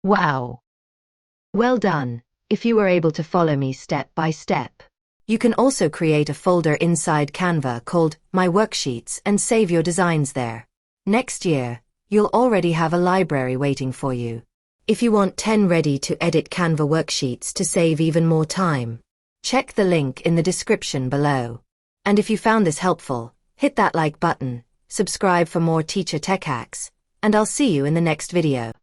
Wow! Well done, if you were able to follow me step by step. You can also create a folder inside Canva called My Worksheets and save your designs there. Next year, you'll already have a library waiting for you. If you want 10 ready-to-edit Canva worksheets to save even more time, check the link in the description below. And if you found this helpful, hit that like button, subscribe for more teacher tech hacks, and I'll see you in the next video.